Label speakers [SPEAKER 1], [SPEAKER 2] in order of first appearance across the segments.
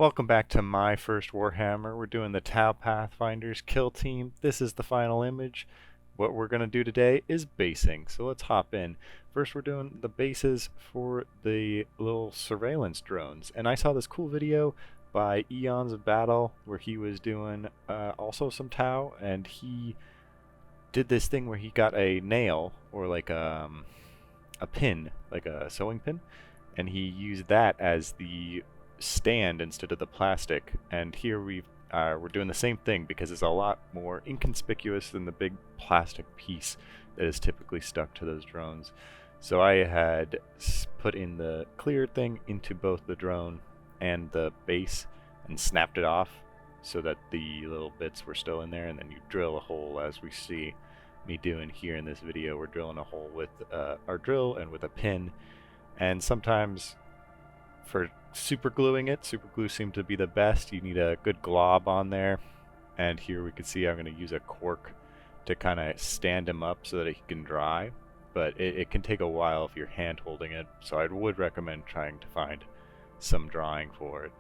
[SPEAKER 1] Welcome back to my first Warhammer. We're doing the Tau Pathfinders Kill Team. This is the final image. What we're going to do today is basing, so let's hop in. First we're doing the bases for the little surveillance drones, and I saw this cool video by Eons of Battle where he was doing also some Tau, and he did this thing where he got a nail or like a pin, like a sewing pin, and he used that as the stand instead of the plastic. And here we're doing the same thing because it's a lot more inconspicuous than the big plastic piece that is typically stuck to those drones. So I had put in the clear thing into both the drone and the base and snapped it off so that the little bits were still in there, and then you drill a hole as we see me doing here in this video. We're drilling a hole with our drill and with a pin, and sometimes for super gluing it, super glue seemed to be the best. You need a good glob on there, and here we can see I'm going to use a quark to kind of stand him up so that he can dry, but it can take a while if you're hand holding it, so I would recommend trying to find some drying for it,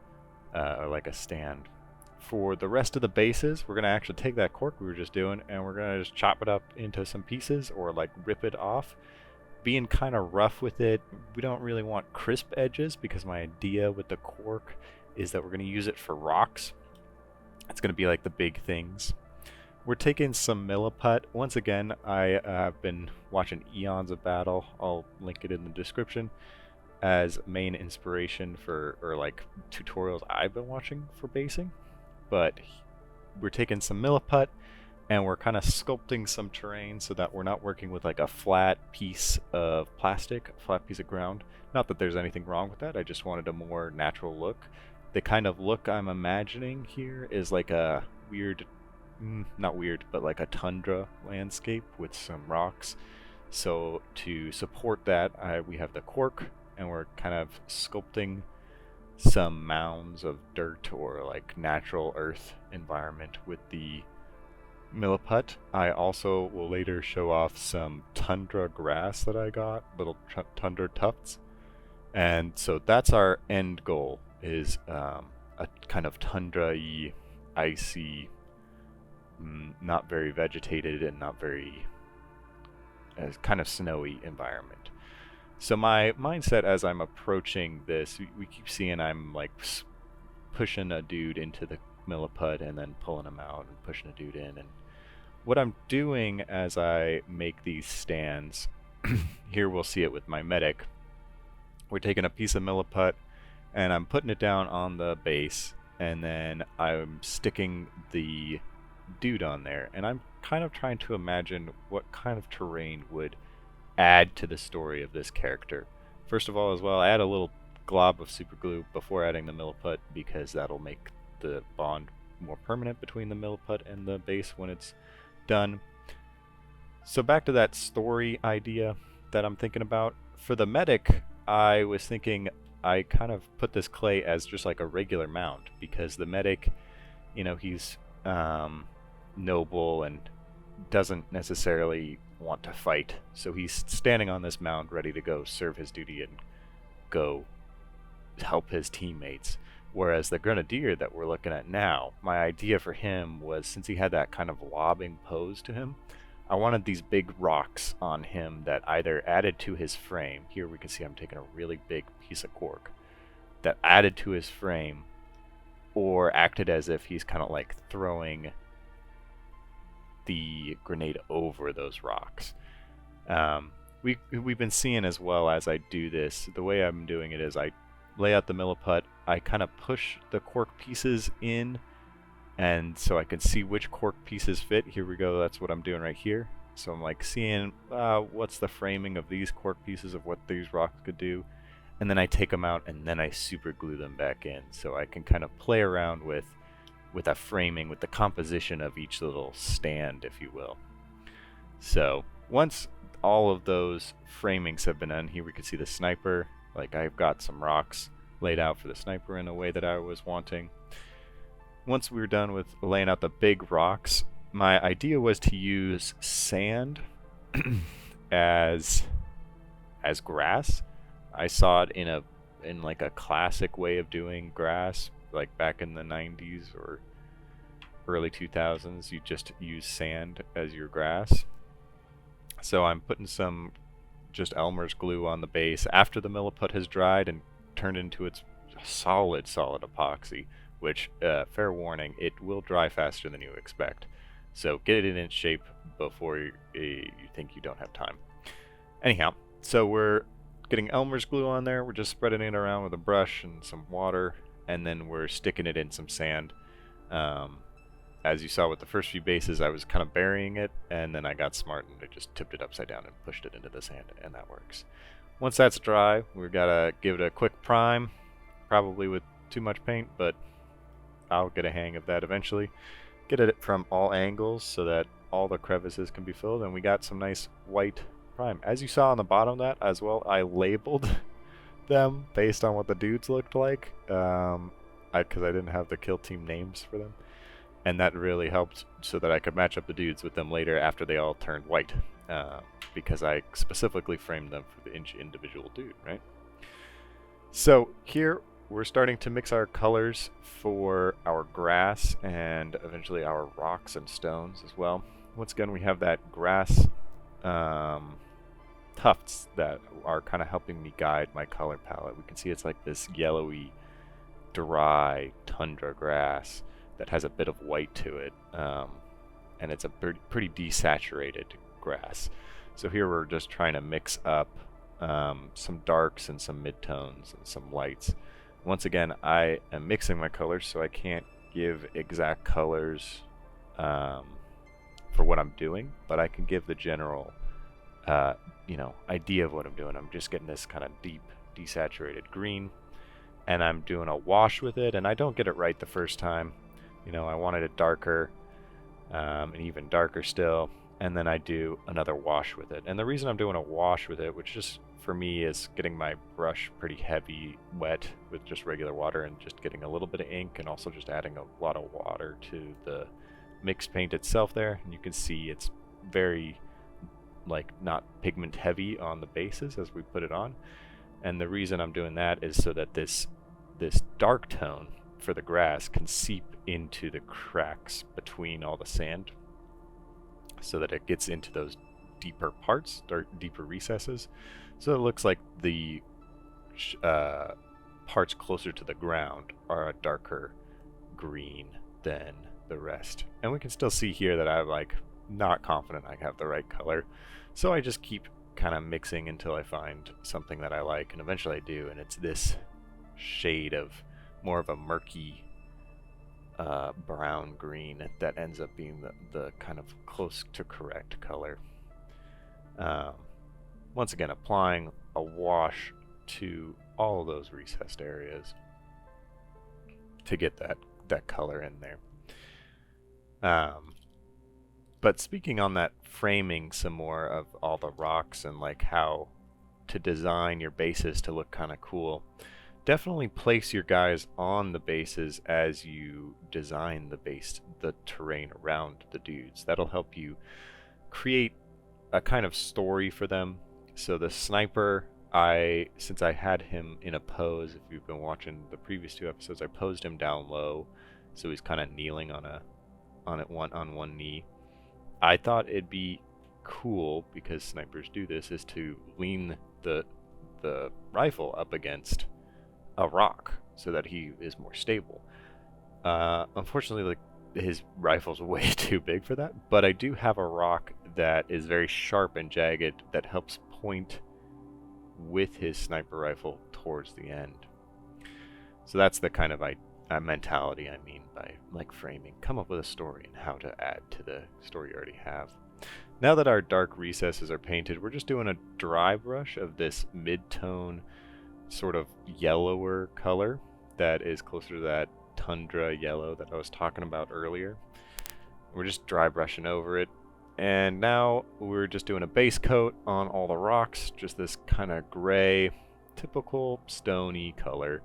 [SPEAKER 1] or like a stand. For the rest of the bases, we're going to actually take that quark we were just doing and we're going to just chop it up into some pieces or like rip it off, being kind of rough with it. We don't really want crisp edges because my idea with the quark is that we're going to use it for rocks. It's going to be like the big things. We're taking some milliput. Once again, I have been watching Eons of Battle. I'll link it in the description as main inspiration for, or like tutorials I've been watching for basing. But we're taking some milliput and we're kind of sculpting some terrain so that we're not working with like a flat piece of plastic, a flat piece of ground. Not that there's anything wrong with that, I just wanted a more natural look. The kind of look I'm imagining here is like a weird, not weird, but like a tundra landscape with some rocks. So to support that, we have the quark, and we're kind of sculpting some mounds of dirt or like natural earth environment with the milliput. I also will later show off some tundra grass that I got, little tundra tufts. And so that's our end goal, is a kind of tundra-y, icy, not very vegetated and not very kind of snowy environment. So my mindset as I'm approaching this, we keep seeing I'm like pushing a dude into the milliput and then pulling him out and pushing a dude in. And what I'm doing as I make these stands, here we'll see it with my medic. We're taking a piece of milliput and I'm putting it down on the base, and then I'm sticking the dude on there, and I'm kind of trying to imagine what kind of terrain would add to the story of this character. First of all, as well, I add a little glob of super glue before adding the milliput because that'll make the bond more permanent between the milliput and the base when it's done. So back to that story idea that I'm thinking about. For the medic, I was thinking I kind of put this clay as just like a regular mound because the medic, you know, he's noble and doesn't necessarily want to fight, so he's standing on this mound ready to go serve his duty and go help his teammates. Whereas the grenadier that we're looking at now, my idea for him was, since he had that kind of lobbing pose to him, I wanted these big rocks on him that either added to his frame. Here we can see I'm taking a really big piece of quark that added to his frame, or acted as if he's kind of like throwing the grenade over those rocks. We've been seeing, as well as I do this, the way I'm doing it is I lay out the milliput, I kind of push the quark pieces in, and so I can see which quark pieces fit. Here we go, that's what I'm doing right here. So I'm like seeing what's the framing of these quark pieces of what these rocks could do, and then I take them out and then I super glue them back in, so I can kind of play around with a framing, with the composition of each little stand, if you will. So once all of those framings have been done, here we can see the sniper. Like, I've got some rocks laid out for the sniper in a way that I was wanting. Once we were done with laying out the big rocks, my idea was to use sand as grass. I saw it in a in like a classic way of doing grass, like back in the 90s or early 2000s, you just use sand as your grass. So I'm putting some just Elmer's glue on the base after the milliput has dried and turned into its solid epoxy, which, fair warning, it will dry faster than you expect. So get it in its shape before you think you don't have time. Anyhow, so we're getting Elmer's glue on there. We're just spreading it around with a brush and some water, and then we're sticking it in some sand. As you saw with the first few bases, I was kind of burying it, and then I got smart and I just tipped it upside down and pushed it into the sand, and that works. Once that's dry, we've got to give it a quick prime, probably with too much paint, but I'll get a hang of that eventually. Get it from all angles so that all the crevices can be filled, and we got some nice white prime. As you saw on the bottom of that as well, I labeled them based on what the dudes looked like, because I didn't have the kill team names for them. And that really helped so that I could match up the dudes with them later after they all turned white, because I specifically framed them for the individual dude, right? So here we're starting to mix our colors for our grass and eventually our rocks and stones as well. Once again, we have that grass tufts that are kind of helping me guide my color palette. We can see it's like this yellowy, dry tundra grass that has a bit of white to it, and it's a pretty desaturated grass. So here we're just trying to mix up some darks and some midtones and some lights. Once again, I am mixing my colors, so I can't give exact colors for what I'm doing, but I can give the general idea of what I'm doing. I'm just getting this kind of deep desaturated green, and I'm doing a wash with it, and I don't get it right the first time. I wanted it darker, and even darker still, and then I do another wash with it. And the reason I'm doing a wash with it, which just for me is getting my brush pretty heavy wet with just regular water and just getting a little bit of ink, and also just adding a lot of water to the mixed paint itself there. And you can see it's very not pigment heavy on the bases as we put it on. And the reason I'm doing that is so that this dark tone for the grass can seep into the cracks between all the sand, so that it gets into those deeper parts, deeper recesses, so it looks like the parts closer to the ground are a darker green than the rest. And we can still see here that I'm not confident I have the right color, so I just keep kind of mixing until I find something that I like, and eventually I do, and it's this shade of more of a murky brown green that ends up being the kind of close to correct color. Once again, applying a wash to all of those recessed areas to get that color in there. But speaking on that, framing some more of all the rocks and how to design your bases to look kind of cool. Definitely place your guys on the bases as you design the terrain around the dudes. That'll help you create a kind of story for them. So the sniper, since I had him in a pose, if you've been watching the previous two episodes, I posed him down low, so he's kind of kneeling on one knee. I thought it'd be cool, because snipers do this, is to lean the rifle up against a rock so that he is more stable. Unfortunately, his rifle's way too big for that, but I do have a rock that is very sharp and jagged that helps point with his sniper rifle towards the end. So that's the kind of mentality I mean by framing. Come up with a story and how to add to the story you already have. Now that our dark recesses are painted, we're just doing a dry brush of this mid-tone sort of yellower color that is closer to that tundra yellow that I was talking about earlier. We're just dry brushing over it, and now we're just doing a base coat on all the rocks, just this kind of gray, typical stony color.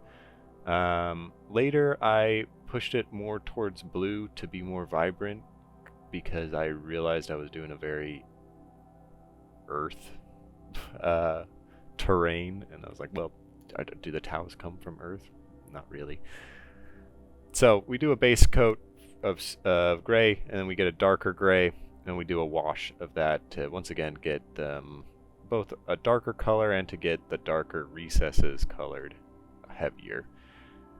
[SPEAKER 1] Later I pushed it more towards blue to be more vibrant, because I realized I was doing a very earth terrain, and I was like, well, Do the Taus come from Earth? Not really. So we do a base coat of gray, and then we get a darker gray, and we do a wash of that to once again get both a darker color and to get the darker recesses colored heavier.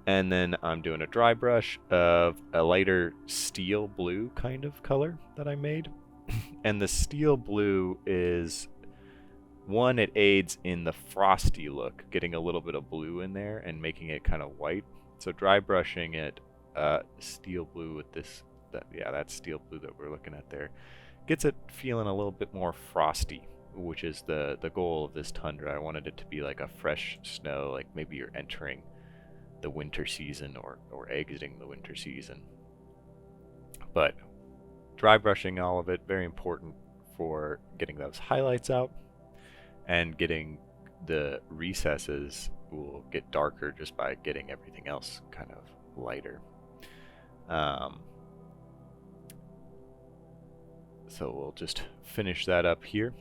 [SPEAKER 1] And then I'm doing a dry brush of a lighter steel blue kind of color that I made. And the steel blue is, one, it aids in the frosty look, getting a little bit of blue in there and making it kind of white. So dry brushing it steel blue with this, that steel blue that we're looking at there, gets it feeling a little bit more frosty, which is the goal of this tundra. I wanted it to be like a fresh snow, like maybe you're entering the winter season or exiting the winter season. But dry brushing all of it, very important for getting those highlights out, and getting the recesses will get darker just by getting everything else kind of lighter. So we'll just finish that up here.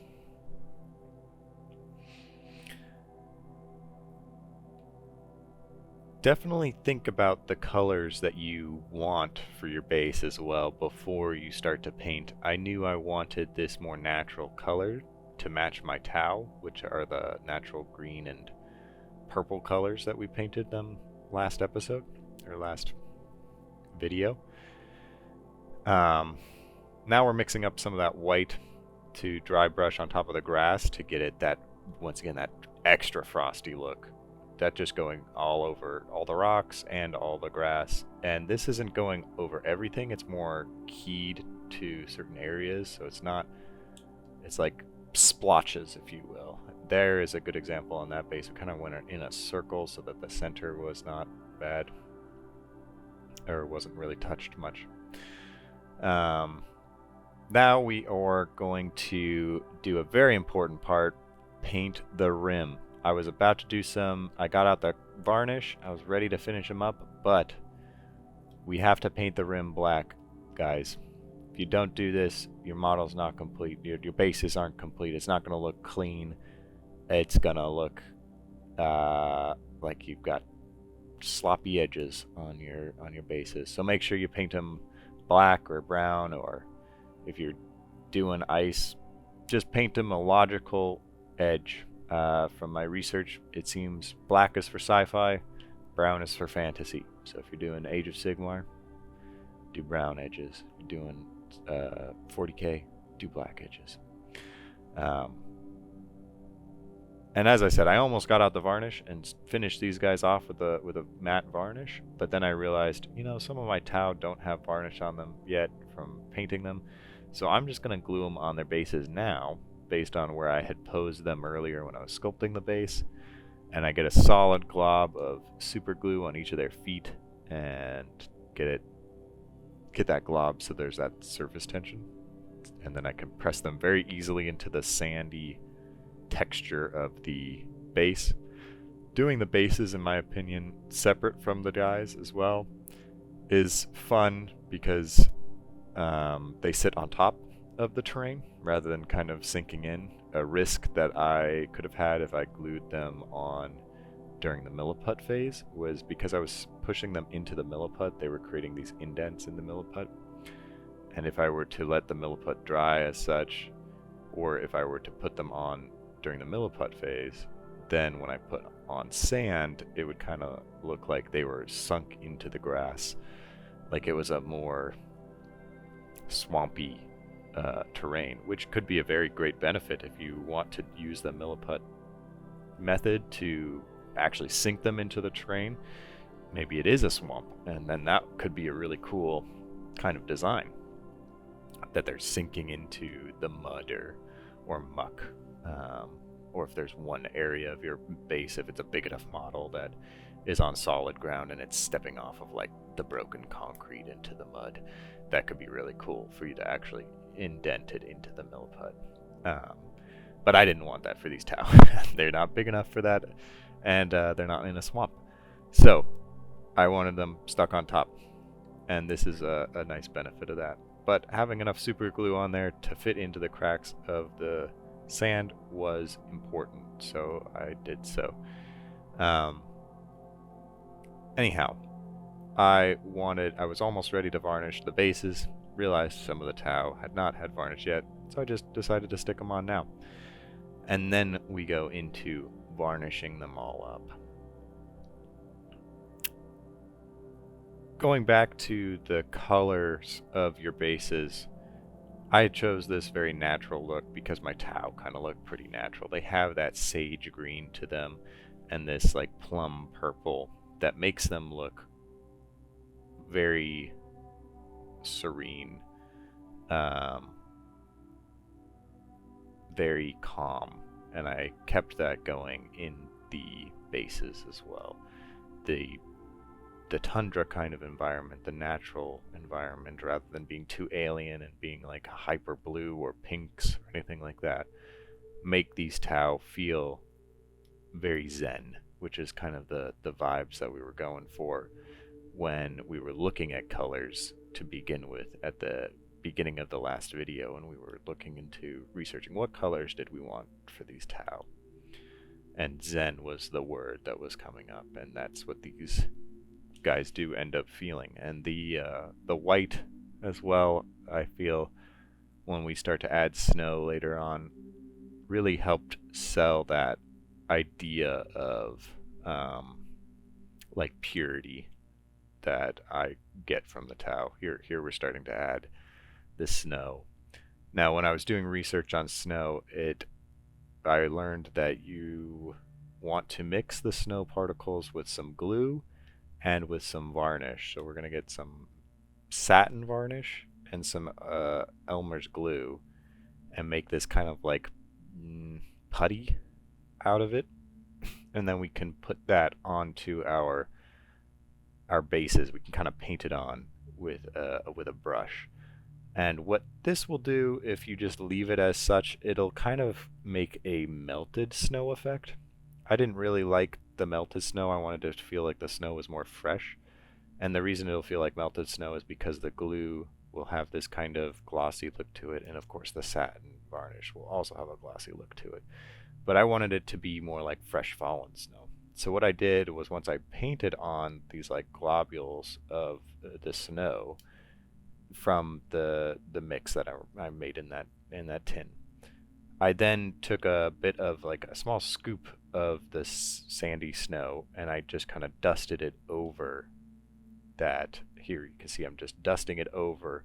[SPEAKER 1] Definitely think about the colors that you want for your base as well before you start to paint. I knew I wanted this more natural color to match my Tau, which are the natural green and purple colors that we painted them last episode, or last video. Now we're mixing up some of that white to dry brush on top of the grass to get it that, once again, that extra frosty look. That just going all over all the rocks and all the grass. And this isn't going over everything, it's more keyed to certain areas, so it's like splotches, if you will. There is a good example on that base. We kind of went in a circle so that the center was not bad, or wasn't really touched much. Now we are going to do a very important part, paint the rim. I was about to do I got out the varnish, I was ready to finish them up, but we have to paint the rim black, guys. If you don't do this, your model's not complete, your bases aren't complete, it's not going to look clean, it's going to look like you've got sloppy edges on your bases. So make sure you paint them black or brown, or if you're doing ice, just paint them a logical edge. From my research, it seems black is for sci-fi, brown is for fantasy. So if you're doing Age of Sigmar, do brown edges. If you're doing 40k, do black edges. And as I said, I almost got out the varnish and finished these guys off with a matte varnish, but then I realized, some of my Tau don't have varnish on them yet from painting them, so I'm just going to glue them on their bases now, based on where I had posed them earlier when I was sculpting the base. And I get a solid glob of super glue on each of their feet and get that glob so there's that surface tension, and then I can press them very easily into the sandy texture of the base. Doing the bases, in my opinion, separate from the guys as well is fun because they sit on top of the terrain rather than kind of sinking in. A risk that I could have had if I glued them on during the milliput phase was because I was pushing them into the milliput, they were creating these indents in the milliput, and if I were to let the milliput dry as such, or if I were to put them on during the milliput phase, then when I put on sand, it would kind of look like they were sunk into the grass, like it was a more swampy terrain, which could be a very great benefit if you want to use the milliput method to actually sink them into the terrain. Maybe it is a swamp, and then that could be a really cool kind of design, that they're sinking into the mud or muck, or if there's one area of your base, if it's a big enough model that is on solid ground and it's stepping off of like the broken concrete into the mud, that could be really cool for you to actually indent it into the milliput. But I didn't want that for these Tau. They're not big enough for that, and they're not in a swamp. So I wanted them stuck on top, and this is a nice benefit of that. But having enough super glue on there to fit into the cracks of the sand was important, so I did so. Um, anyhow, I was almost ready to varnish the bases, realized some of the Tau had not had varnish yet, so I just decided to stick them on now. And then we go into varnishing them all up. Going back to the colors of your bases, I chose this very natural look because my Tau kind of look pretty natural. They have that sage green to them and this like plum purple that makes them look very serene, very calm, and I kept that going in the bases as well. The tundra kind of environment, the natural environment, rather than being too alien and being like hyper blue or pinks or anything like that, make these Tau feel very zen, which is kind of the vibes that we were going for when we were looking at colors to begin with at the beginning of the last video, and we were looking into researching what colors did we want for these Tau. And zen was the word that was coming up, and that's what these guys do end up feeling. And the white as well, I feel, when we start to add snow later on, really helped sell that idea of like purity that I get from the Tau. Here we're starting to add the snow. Now, when I was doing research on snow, I learned that you want to mix the snow particles with some glue and with some varnish. So we're going to get some satin varnish and some Elmer's glue and make this kind of like putty out of it. And then we can put that onto our bases. We can kind of paint it on with a brush. And what this will do, if you just leave it as such, it'll kind of make a melted snow effect. I didn't really like the melted snow. I wanted it to feel like the snow was more fresh. And the reason it'll feel like melted snow is because the glue will have this kind of glossy look to it, and of course the satin varnish will also have a glossy look to it. But I wanted it to be more like fresh fallen snow. So what I did was, once I painted on these like globules of the snow from the mix that I made in that tin, I then took a bit of like a small scoop of this sandy snow, and I just kind of dusted it over that. Here you can see I'm just dusting it over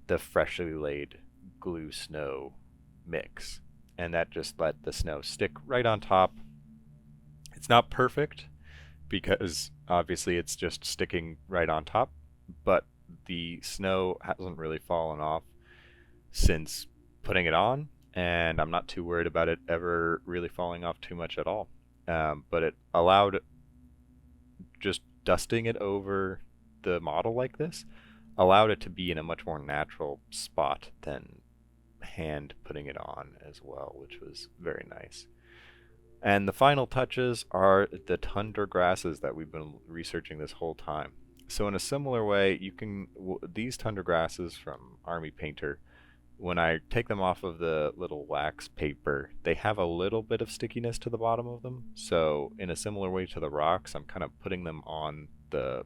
[SPEAKER 1] the freshly laid glue snow mix, and that just let the snow stick right on top. It's not perfect because obviously it's just sticking right on top, but the snow hasn't really fallen off since putting it on, and I'm not too worried about it ever really falling off too much at all. But it allowed, just dusting it over the model like this, allowed it to be in a much more natural spot than hand putting it on as well, which was very nice. And the final touches are the tundra grasses that we've been researching this whole time. So in a similar way, these tundra grasses from Army Painter, when I take them off of the little wax paper, they have a little bit of stickiness to the bottom of them. So in a similar way to the rocks, I'm kind of putting them on the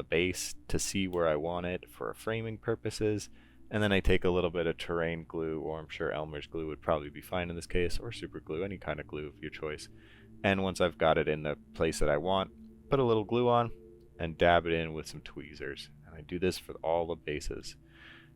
[SPEAKER 1] base to see where I want it for framing purposes. And then I take a little bit of terrain glue, or I'm sure Elmer's glue would probably be fine in this case, or super glue, any kind of glue of your choice. And once I've got it in the place that I want, put a little glue on and dab it in with some tweezers. And I do this for all the bases.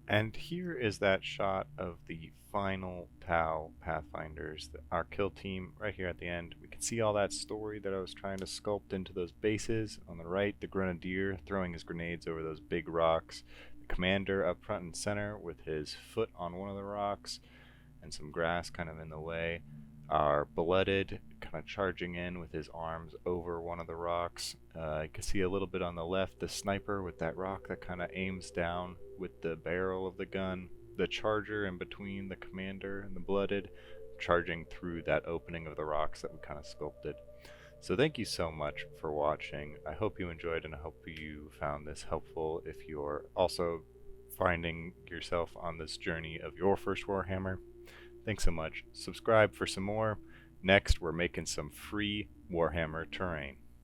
[SPEAKER 1] And here is that shot of the final Tau Pathfinders, our kill team, right here at the end. We can see all that story that I was trying to sculpt into those bases. On the right, the Grenadier throwing his grenades over those big rocks. The Commander up front and center with his foot on one of the rocks and some grass kind of in the way. Our Blooded kind of charging in with his arms over one of the rocks. You can see a little bit on the left, the Sniper with that rock that kind of aims down with the barrel of the gun. The Charger in between the Commander and the Blooded, charging through that opening of the rocks that we kind of sculpted. So thank you so much for watching. I hope you enjoyed, and I hope you found this helpful if you're also finding yourself on this journey of your first Warhammer. Thanks so much. Subscribe for some more, Next, we're making some free Warhammer terrain.